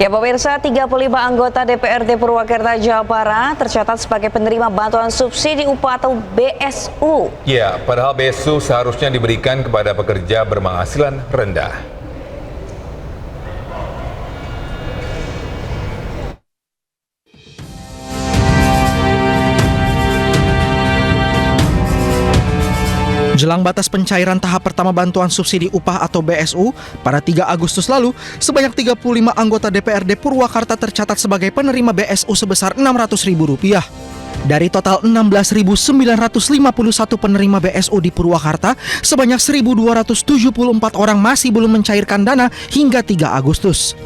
Ya pemirsa, 35 anggota DPRD Purwakarta, Jawa Barat tercatat sebagai penerima bantuan subsidi upah atau BSU. Ya, padahal BSU seharusnya diberikan kepada pekerja berpenghasilan rendah. Jelang batas pencairan tahap pertama bantuan subsidi upah atau BSU, pada 3 Agustus lalu, sebanyak 35 anggota DPRD Purwakarta tercatat sebagai penerima BSU sebesar Rp600.000. Dari total 16.951 penerima BSU di Purwakarta, sebanyak 1.274 orang masih belum mencairkan dana hingga 3 Agustus.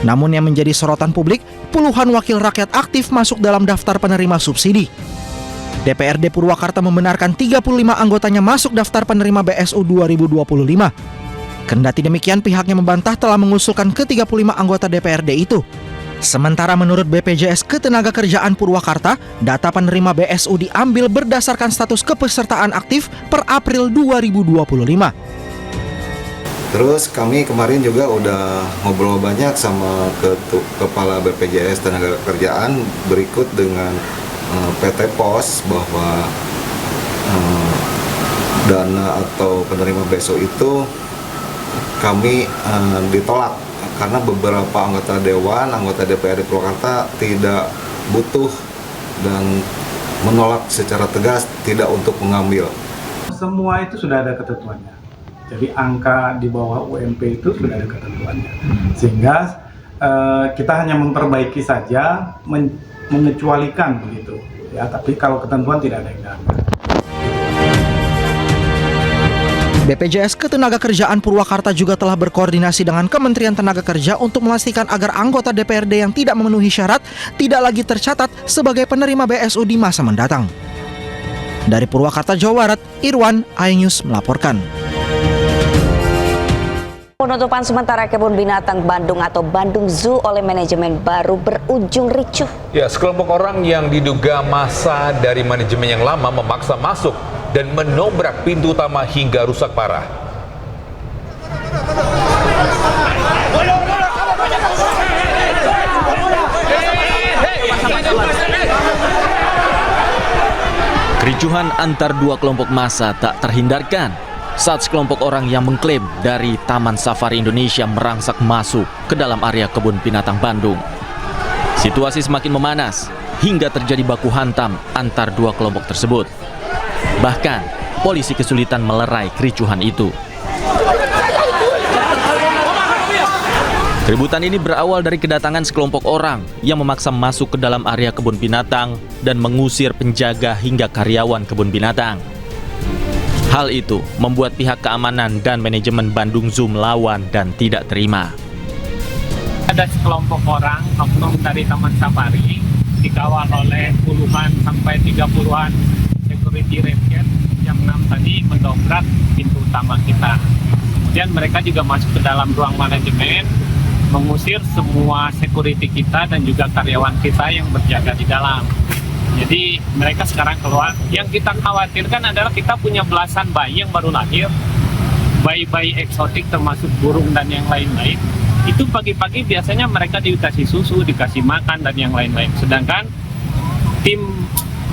Namun yang menjadi sorotan publik, puluhan wakil rakyat aktif masuk dalam daftar penerima subsidi. DPRD Purwakarta membenarkan 35 anggotanya masuk daftar penerima BSU 2025. Kendati demikian, pihaknya membantah telah mengusulkan ke 35 anggota DPRD itu. Sementara menurut BPJS Ketenagakerjaan Purwakarta, data penerima BSU diambil berdasarkan status kepesertaan aktif per April 2025. Terus kami kemarin juga udah ngobrol banyak sama Kepala BPJS Ketenagakerjaan berikut dengan PT Pos bahwa dana atau penerima BSU itu kami ditolak karena beberapa anggota Dewan, anggota DPRD Purwakarta tidak butuh dan menolak secara tegas tidak untuk mengambil. Semua itu sudah ada ketentuannya. Jadi angka di bawah UMP itu sudah ada ketentuannya. Sehingga kita hanya memperbaiki saja, mengecualikan begitu ya, tapi kalau ketentuan tidak ada yang dilanggar. BPJS Ketenagakerjaan Purwakarta juga telah berkoordinasi dengan Kementerian Tenaga Kerja untuk memastikan agar anggota DPRD yang tidak memenuhi syarat tidak lagi tercatat sebagai penerima BSU di masa mendatang. Dari Purwakarta, Jawa Barat, Irwan, iNews melaporkan. Penutupan sementara kebun binatang Bandung atau Bandung Zoo oleh manajemen baru berujung ricuh. Ya, sekelompok orang yang diduga massa dari manajemen yang lama memaksa masuk dan menobrak pintu utama hingga rusak parah. Kericuhan antar dua kelompok massa tak terhindarkan saat sekelompok orang yang mengklaim dari Taman Safari Indonesia merangsak masuk ke dalam area kebun binatang Bandung. Situasi semakin memanas hingga terjadi baku hantam antar dua kelompok tersebut. Bahkan, polisi kesulitan melerai kericuhan itu. Keributan ini berawal dari kedatangan sekelompok orang yang memaksa masuk ke dalam area kebun binatang dan mengusir penjaga hingga karyawan kebun binatang. Hal itu membuat pihak keamanan dan manajemen Bandung Zoo melawan dan tidak terima. Ada sekelompok orang, oknum dari Taman Safari, dikawal oleh puluhan sampai 30-an security ranger jam 6 tadi mendobrak pintu utama kita. Kemudian mereka juga masuk ke dalam ruang manajemen, mengusir semua security kita dan juga karyawan kita yang berjaga di dalam. Jadi mereka sekarang keluar. Yang kita khawatirkan adalah kita punya belasan bayi yang baru lahir, bayi-bayi eksotik termasuk burung dan yang lain-lain. Itu pagi-pagi biasanya mereka dikasih susu, dikasih makan dan yang lain-lain. Sedangkan tim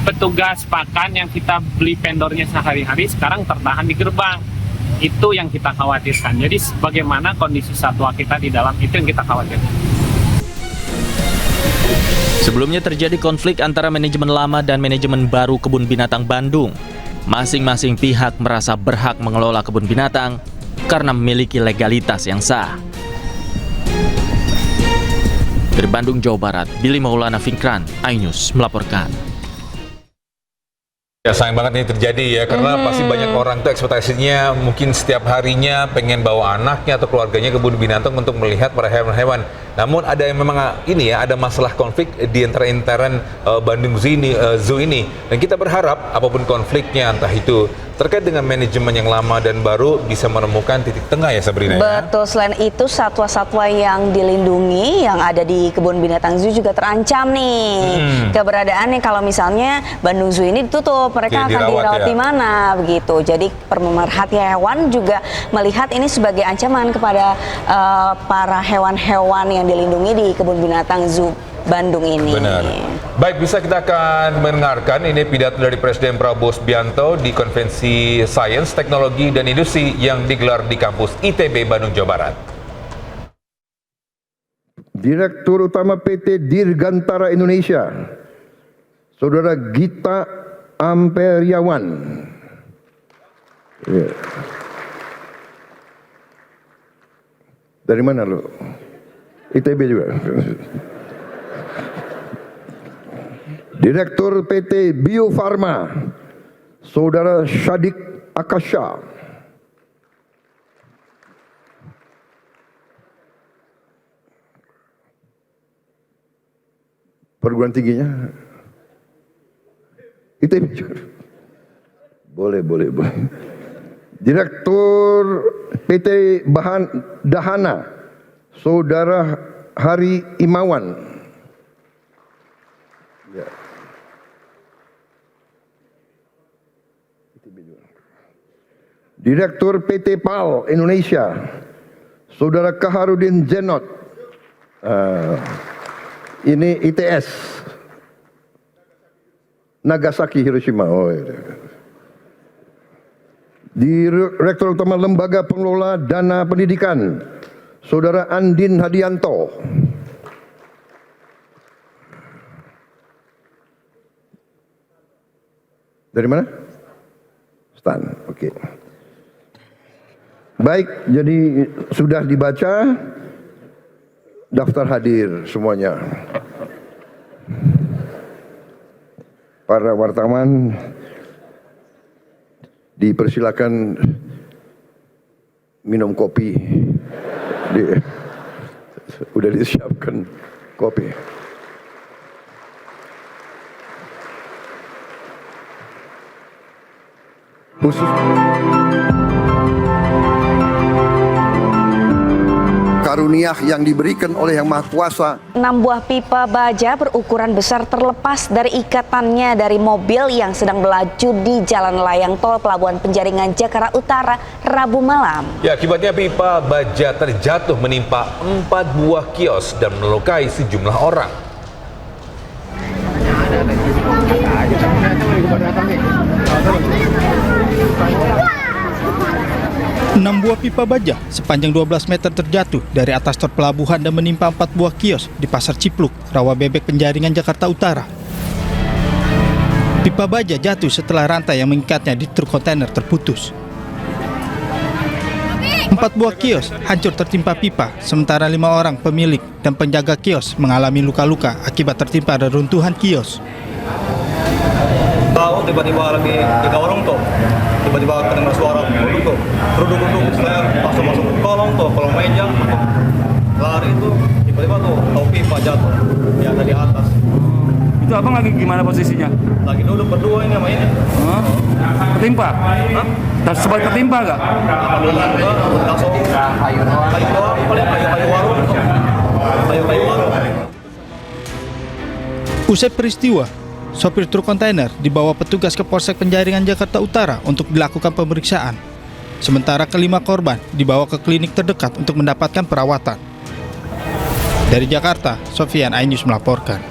petugas pakan yang kita beli vendornya sehari-hari sekarang tertahan di gerbang. Itu yang kita khawatirkan. Jadi bagaimana kondisi satwa kita di dalam, itu yang kita khawatirkan. Sebelumnya terjadi konflik antara manajemen lama dan manajemen baru kebun binatang Bandung. Masing-masing pihak merasa berhak mengelola kebun binatang karena memiliki legalitas yang sah. Dari Bandung, Jawa Barat, Billy Maulana Fikran, iNews melaporkan. Ya, sayang banget ini terjadi ya, karena pasti banyak orang tuh ekspektasinya mungkin setiap harinya pengen bawa anaknya atau keluarganya ke kebun binatang untuk melihat para hewan-hewan. Namun ada yang memang ini ya, ada masalah konflik di antara Bandung Zoo ini. Dan kita berharap apapun konfliknya, entah itu terkait dengan manajemen yang lama dan baru, bisa menemukan titik tengah ya Sabrina. Betul, selain itu satwa-satwa yang dilindungi yang ada di kebun binatang Zoo juga terancam nih. Keberadaannya kalau misalnya Bandung Zoo ini ditutup mereka Jadi akan dirawat ya. di mana begitu. Jadi pemerhati hewan juga melihat ini sebagai ancaman kepada para hewan-hewan yang dilindungi di kebun binatang Zoo Bandung ini. Benar. Baik, bisa kita akan mendengarkan ini pidato dari Presiden Prabowo Subianto di Konvensi Sains, Teknologi, dan Industri yang digelar di kampus ITB Bandung, Jawa Barat. Direktur Utama PT Dirgantara Indonesia, Saudara Gita Amperiawan. Ya. Dari mana lo? ITB juga. Direktur PT Bio Farma, Saudara Syadik Akasha. Perguruan tingginya ITB juga. Boleh. Direktur PT Bahan Dahana, Saudara Hari Imawan. Ya. Direktur PT PAL Indonesia, Saudara Kaharudin Zenot. Ini ITS Nagasaki Hiroshima. Oh, iya. Direktur Utama Lembaga Pengelola Dana Pendidikan, Saudara Andin Hadianto. Dari mana? Stan. Oke. Baik, jadi sudah dibaca daftar hadir semuanya. Para wartawan dipersilakan minum kopi. Udah disiapkan kopi. Khusus karunia yang diberikan oleh Yang Maha Kuasa. 6 buah pipa baja berukuran besar terlepas dari ikatannya dari mobil yang sedang melaju di Jalan Layang Tol Pelabuhan Penjaringan, Jakarta Utara, Rabu malam. Ya, akibatnya pipa baja terjatuh menimpa 4 buah kios dan melukai sejumlah orang. 6 buah pipa baja sepanjang 12 meter terjatuh dari atas tor pelabuhan dan menimpa 4 buah kios di Pasar Cipluk, Rawabebek, Penjaringan, Jakarta Utara. Pipa baja jatuh setelah rantai yang mengikatnya di truk kontainer terputus. 4 buah kios hancur tertimpa pipa, sementara 5 orang pemilik dan penjaga kios mengalami luka-luka akibat tertimpa reruntuhan kios. Tahu tiba-tiba lagi di kolong tuh, tiba-tiba kedengar suara duduk, saya masuk kolong meja, lari tuh, tiba-tiba tuh tahu pipa jatuh, yang ada di atas. Itu abang lagi gimana posisinya? Lagi duduk berdua ini sama ini. Ketimpa? Hah? Sempat ketimpa nggak? Langsung kayu doang, paling kayu warung, kayu warung. Usai peristiwa, sopir truk kontainer dibawa petugas ke Polsek Penjaringan, Jakarta Utara untuk dilakukan pemeriksaan. Sementara kelima korban dibawa ke klinik terdekat untuk mendapatkan perawatan. Dari Jakarta, Sofian Ainus melaporkan.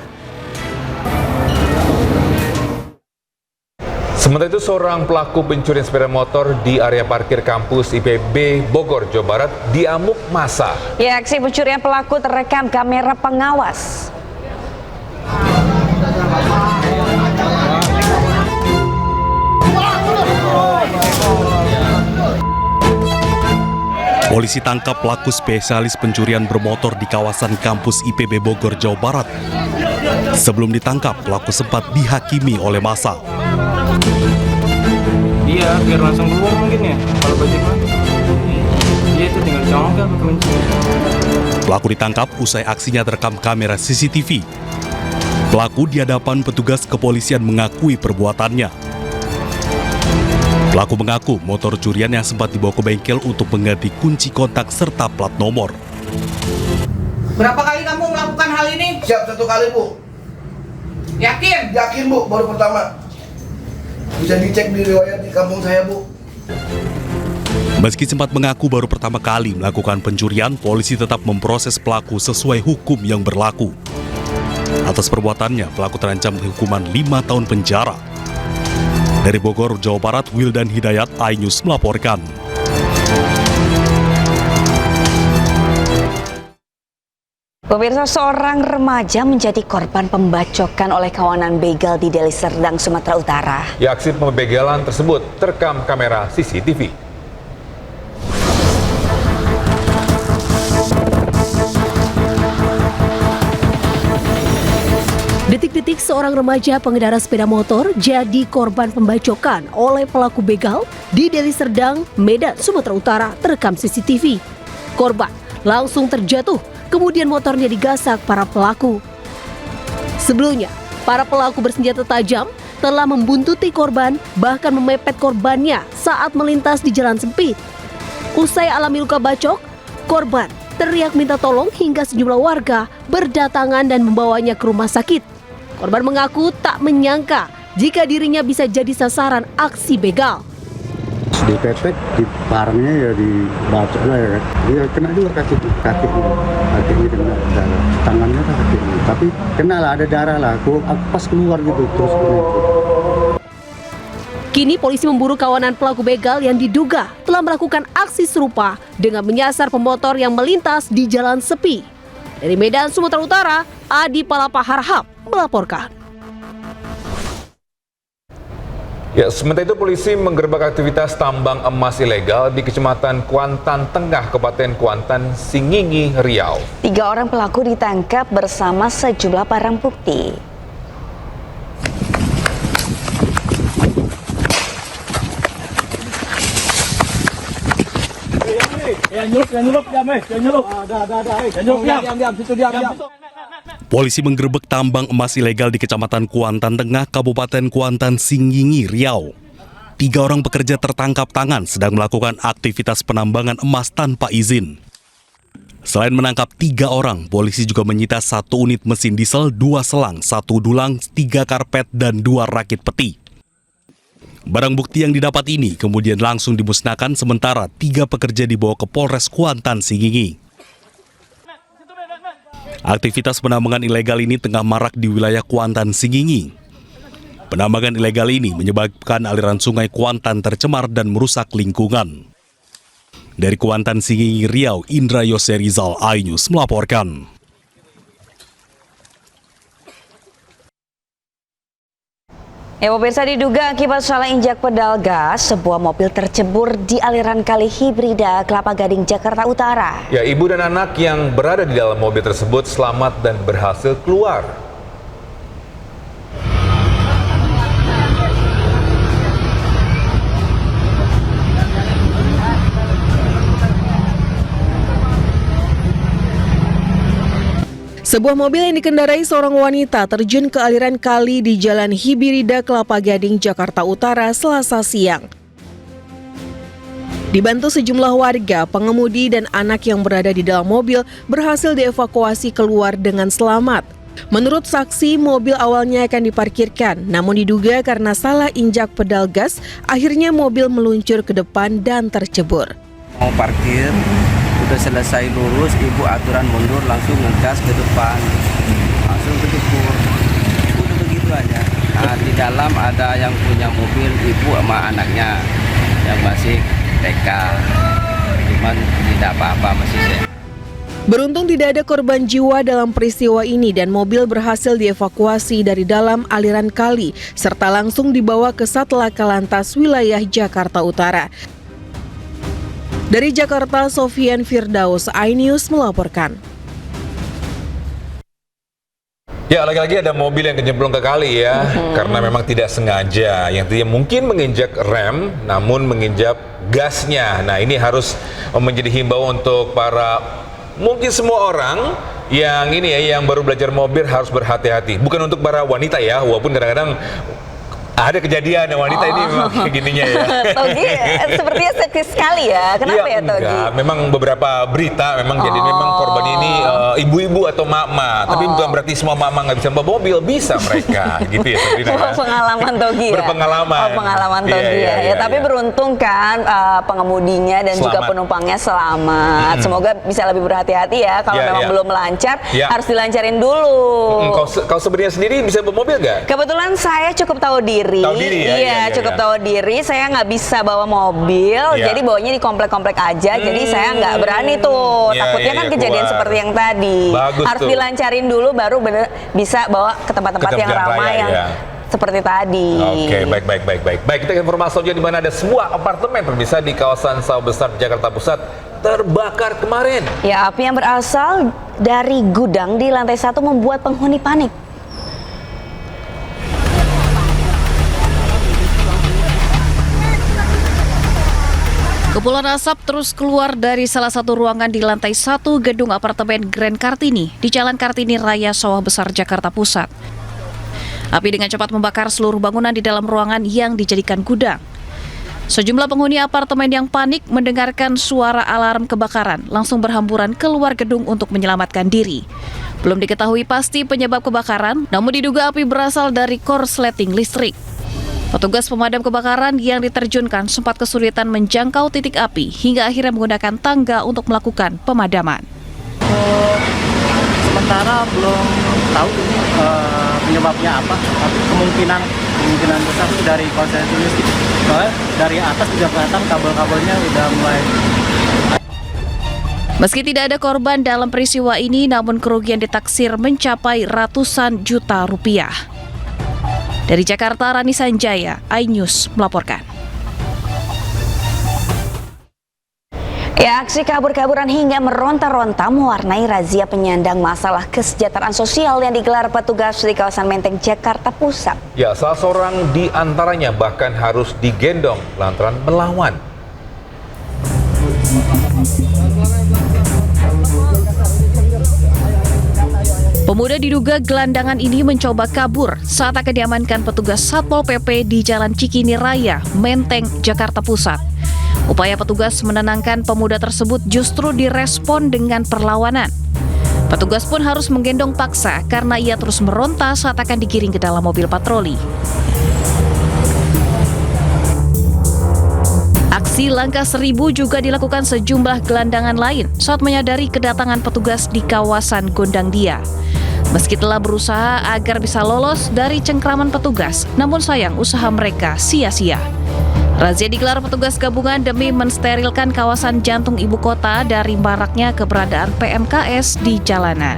Sementara itu, seorang pelaku pencurian sepeda motor di area parkir kampus IPB Bogor, Jawa Barat diamuk massa. Ya, aksi pencurian pelaku terekam kamera pengawas. Polisi tangkap pelaku spesialis pencurian bermotor di kawasan kampus IPB Bogor, Jawa Barat. Sebelum ditangkap, pelaku sempat dihakimi oleh massa. Iya, biar langsung keluar mungkin ya, kalau bajak mah. Iya, itu tinggal congkel ke kunci. Pelaku ditangkap usai aksinya terekam kamera CCTV. Pelaku di hadapan petugas kepolisian mengakui perbuatannya. Pelaku mengaku motor curian yang sempat dibawa ke bengkel untuk mengganti kunci kontak serta plat nomor. Berapa kali kamu melakukan hal ini? Siap 1 kali, Bu. Yakin? Yakin, Bu, baru pertama. Bisa dicek di riwayat di kampung saya, Bu. Meski sempat mengaku baru pertama kali melakukan pencurian, polisi tetap memproses pelaku sesuai hukum yang berlaku. Atas perbuatannya, pelaku terancam hukuman 5 tahun penjara. Dari Bogor, Jawa Barat, Wildan Hidayat, iNews melaporkan. Pemirsa, seorang remaja menjadi korban pembacokan oleh kawanan begal di Deli Serdang, Sumatera Utara. Ya, aksi pembegalan tersebut terekam kamera CCTV. Detik-detik seorang remaja pengendara sepeda motor jadi korban pembacokan oleh pelaku begal di Deli Serdang, Medan, Sumatera Utara terekam CCTV. Korban langsung terjatuh, kemudian motornya digasak para pelaku. Sebelumnya, para pelaku bersenjata tajam telah membuntuti korban, bahkan memepet korbannya saat melintas di jalan sempit. Usai alami luka bacok, korban teriak minta tolong hingga sejumlah warga berdatangan dan membawanya ke rumah sakit. Korban mengaku tak menyangka jika dirinya bisa jadi sasaran aksi begal. Dipepet, di parangnya ya dibacok lah ya kan. Dia kena juga kakinya kena darah. Tangannya kan kakinya, tapi kena lah, ada darah lah. Aku pas keluar gitu terus kena. Kini polisi memburu kawanan pelaku begal yang diduga telah melakukan aksi serupa dengan menyasar pemotor yang melintas di jalan sepi. Dari Medan, Sumatera Utara, Adi Palapa Harhab melaporkan. Ya, sementara itu polisi menggerebek aktivitas tambang emas ilegal di Kecamatan Kuantan Tengah, Kabupaten Kuantan, Singingi, Riau. 3 orang pelaku ditangkap bersama sejumlah barang bukti. Polisi menggerebek tambang emas ilegal di Kecamatan Kuantan Tengah, Kabupaten Kuantan, Singingi, Riau. 3 orang pekerja tertangkap tangan sedang melakukan aktivitas penambangan emas tanpa izin. Selain menangkap 3 orang, polisi juga menyita 1 unit mesin diesel, 2 selang, 1 dulang, 3 karpet, dan 2 rakit peti. Barang bukti yang didapat ini kemudian langsung dimusnahkan, sementara 3 pekerja dibawa ke Polres Kuantan, Singingi. Aktivitas penambangan ilegal ini tengah marak di wilayah Kuantan, Singingi. Penambangan ilegal ini menyebabkan aliran sungai Kuantan tercemar dan merusak lingkungan. Dari Kuantan, Singingi, Riau, Indra Yose Rizal, iNews melaporkan. Ya, pemirsa, diduga akibat salah injak pedal gas, sebuah mobil tercebur di aliran kali Hibrida, Kelapa Gading, Jakarta Utara. Ya, ibu dan anak yang berada di dalam mobil tersebut selamat dan berhasil keluar. Sebuah mobil yang dikendarai seorang wanita terjun ke aliran kali di Jalan Hibirida, Kelapa Gading, Jakarta Utara, Selasa siang. Dibantu sejumlah warga, pengemudi dan anak yang berada di dalam mobil berhasil dievakuasi keluar dengan selamat. Menurut saksi, mobil awalnya akan diparkirkan, namun diduga karena salah injak pedal gas, akhirnya mobil meluncur ke depan dan tercebur. Mau parkir, udah selesai lurus, ibu aturan mundur langsung ngegas ke depan, langsung kejebur. Udah begitu aja. Nah, di dalam ada yang punya mobil, ibu sama anaknya yang masih TK, cuman tidak apa-apa, masih sehat. Beruntung tidak ada korban jiwa dalam peristiwa ini dan mobil berhasil dievakuasi dari dalam aliran kali serta langsung dibawa ke Satlantas Lantas wilayah Jakarta Utara. Dari Jakarta, Sofian Firdaus, iNews melaporkan. Ya, lagi-lagi ada mobil yang kecemplung ke kali ya, karena memang tidak sengaja. Yang tadinya mungkin menginjak rem, namun menginjak gasnya. Nah, ini harus menjadi himbauan untuk para, mungkin semua orang yang ini ya, yang baru belajar mobil harus berhati-hati. Bukan untuk para wanita ya, walaupun kadang-kadang Ada kejadian yang wanita ini memang kayak gininya ya. Togi sepertinya seksi sekali ya. Kenapa ya Togi? Enggak, memang beberapa berita memang jadi memang korban ini ibu-ibu atau mama. Tapi bukan berarti semua mama nggak bisa bawa mobil, bisa mereka gitu ya Sabrina. Pengalaman Togi ya. Berpengalaman. Pengalaman Togi ya. Tapi beruntung kan pengemudinya dan juga penumpangnya selamat. Semoga bisa lebih berhati-hati ya. Kalau memang belum lancar harus dilancarin dulu. Kau sebenarnya sendiri bisa bawa mobil nggak? Kebetulan saya cukup tahu diri. Iya, cukup tahu diri. Saya nggak bisa bawa mobil, jadi bawanya di komplek-komplek aja. Jadi saya nggak berani tuh. Takutnya kan kejadian seperti yang tadi. Harus dilancarin dulu, baru bisa bawa ke tempat-tempat yang ramai yang seperti tadi. Oke, baik. Kita ke informasi selanjutnya di mana ada sebuah apartemen pemirsa di kawasan Sawah Besar Jakarta Pusat terbakar kemarin. Ya, api yang berasal dari gudang di lantai 1 membuat penghuni panik. Kepulan asap terus keluar dari salah satu ruangan di lantai 1 gedung apartemen Grand Kartini di Jalan Kartini Raya Sawah Besar Jakarta Pusat. Api dengan cepat membakar seluruh bangunan di dalam ruangan yang dijadikan gudang. Sejumlah penghuni apartemen yang panik mendengarkan suara alarm kebakaran langsung berhamburan keluar gedung untuk menyelamatkan diri. Belum diketahui pasti penyebab kebakaran, namun diduga api berasal dari korsleting listrik. Petugas pemadam kebakaran yang diterjunkan sempat kesulitan menjangkau titik api hingga akhirnya menggunakan tangga untuk melakukan pemadaman. Sementara belum tahu ini penyebabnya apa, tapi kemungkinan besar itu dari korsleting listrik. Soalnya dari atas juga kelihatan kabel-kabelnya udah mulai. Meski tidak ada korban dalam peristiwa ini, namun kerugian ditaksir mencapai ratusan juta rupiah. Dari Jakarta, Rani Sanjaya, iNews melaporkan. Ya, aksi kabur-kaburan hingga meronta-ronta mewarnai razia penyandang masalah kesejahteraan sosial yang digelar petugas di kawasan Menteng, Jakarta Pusat. Ya, salah seorang di antaranya bahkan harus digendong lantaran melawan. Pemuda diduga gelandangan ini mencoba kabur saat akan diamankan petugas Satpol PP di Jalan Cikini Raya, Menteng, Jakarta Pusat. Upaya petugas menenangkan pemuda tersebut justru direspon dengan perlawanan. Petugas pun harus menggendong paksa karena ia terus meronta saat akan digiring ke dalam mobil patroli. Aksi Langkah 1000 juga dilakukan sejumlah gelandangan lain saat menyadari kedatangan petugas di kawasan Gondang Dia. Meski telah berusaha agar bisa lolos dari cengkraman petugas, namun sayang usaha mereka sia-sia. Razia digelar petugas gabungan demi mensterilkan kawasan jantung ibu kota dari maraknya keberadaan PMKS di jalanan.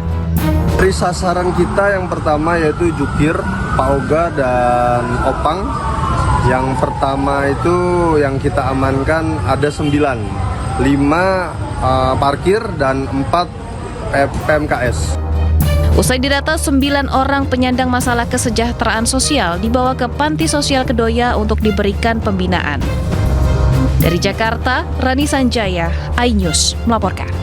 Dari sasaran kita yang pertama yaitu jukir, pauga, dan opang. Yang pertama itu yang kita amankan ada 9, 5 parkir dan 4 PMKS. Usai didata, 9 orang penyandang masalah kesejahteraan sosial dibawa ke Panti Sosial Kedoya untuk diberikan pembinaan. Dari Jakarta, Rani Sanjaya, iNews melaporkan.